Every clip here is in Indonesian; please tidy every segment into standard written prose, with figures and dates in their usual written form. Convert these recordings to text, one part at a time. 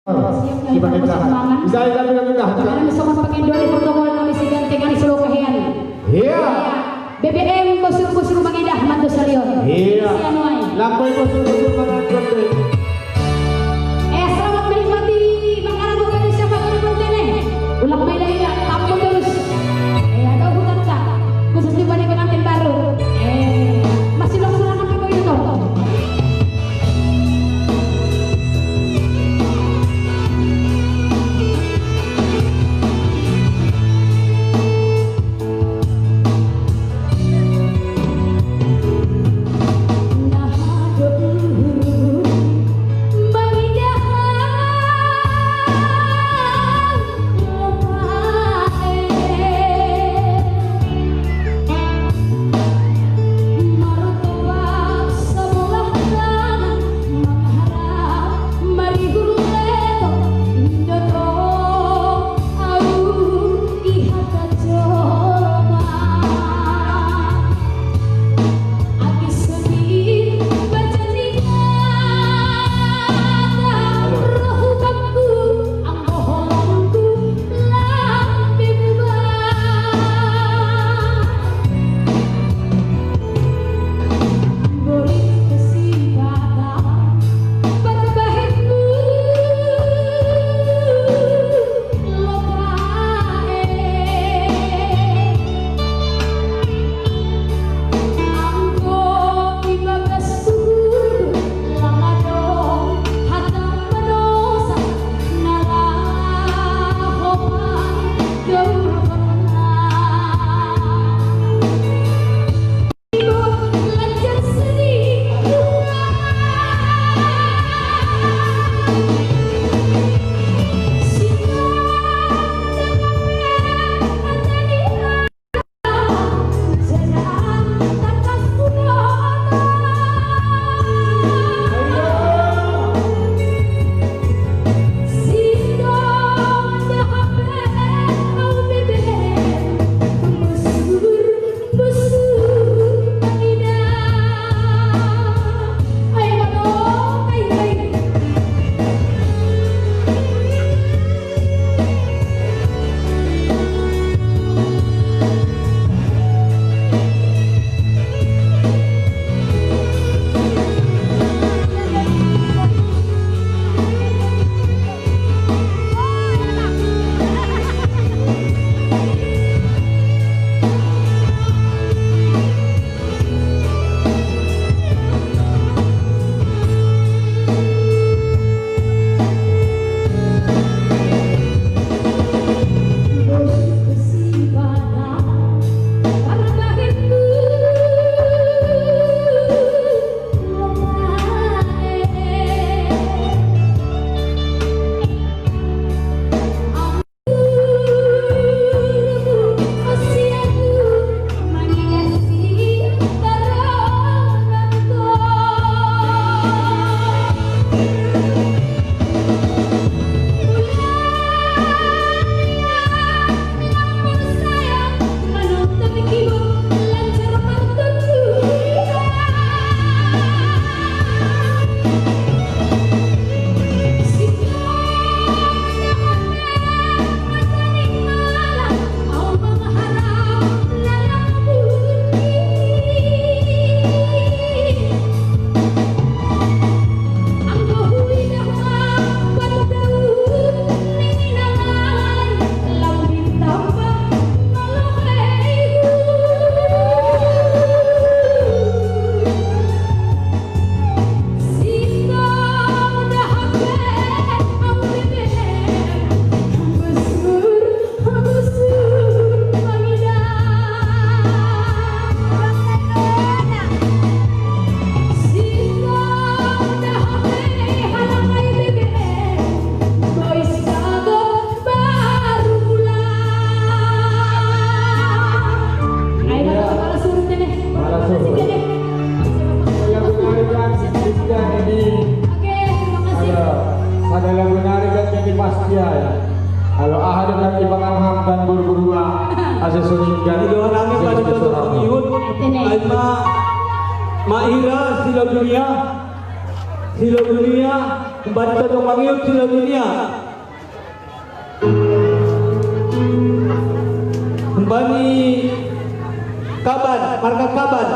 Sebagai tahan. Bisa Karena sama pakai dua di protokol kami sigantikan di seluruh kehian. Iya. BBM kusur mangidah mantu salion. Iya. Lampai kusur mangidah. Selamat menikmati makanan bukan siapa yang bertene. Ulang main lagi ya, tampil terus. Ada hutan tak? Khusus di balik pengantin baru. Masih laksanakan apa itu toh? Ada lagu nari dan jadi pasti ya. Kalau ada dan ibakan ham dan buru-buru asal sunyikan. Itu orangnya pada bentuk pengihut. Alma Mahira sila dunia kembali ke mangiut sila dunia. Kembali kaban, marga kaban.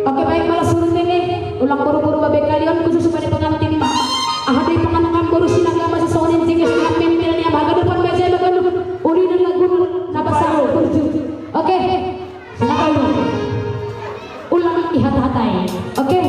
Oke baik malah surut ini ulang buru-buru babe kalian khusus pada pengantin mak. Ahadai pengantin baru sinaga masih soalin jengis dengan pimpinannya baga depan meja baga uli dan lagu nabasa berju. Oke silakan ulang ihat-hatai. Oke.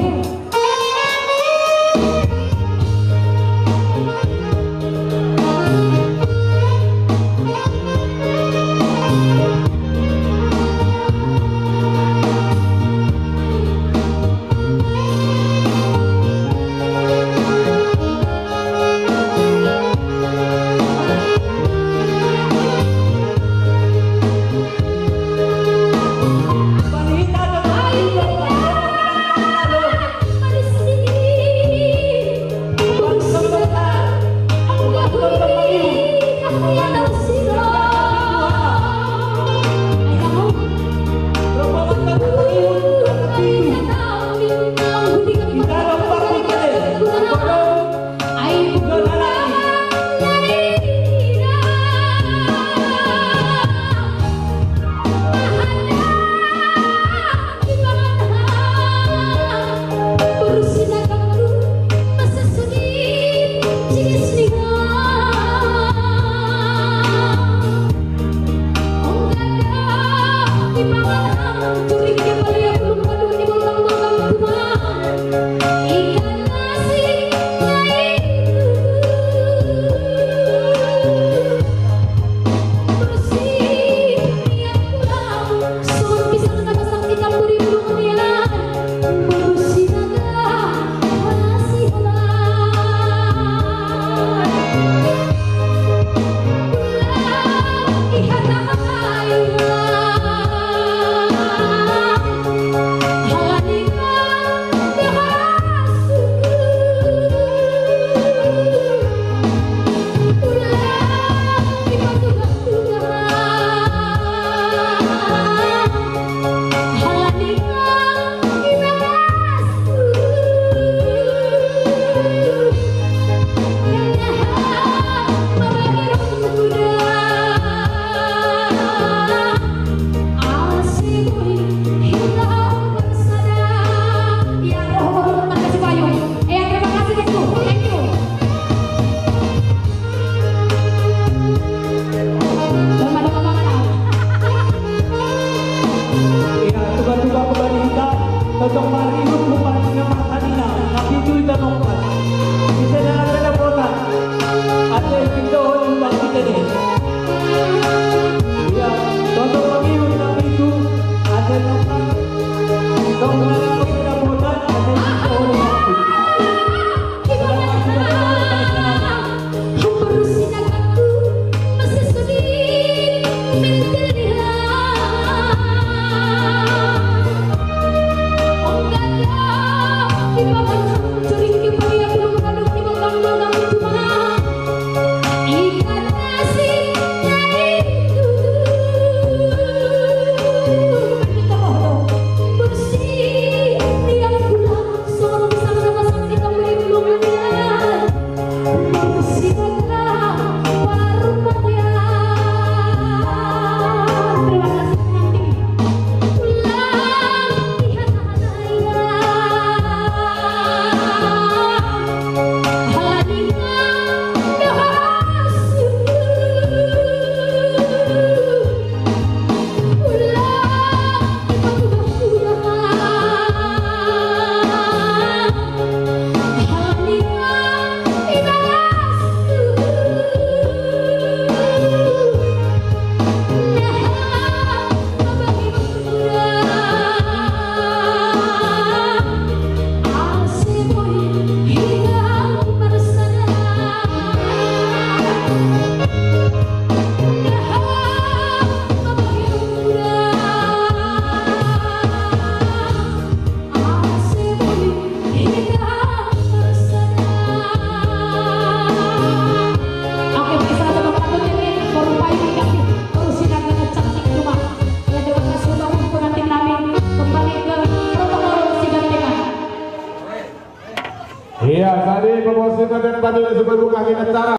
Cocok mariut bukan dengan makanina, tapi itu nongkat. Bisa ada bola, ada pintu yang bagi tadi. Ya, cocok mariut tapi itu ada nongkat. Kalau ada bola, ada pintu yang bagi. Bersih Iya, tadi promosi dan tadi sebagai buka acara.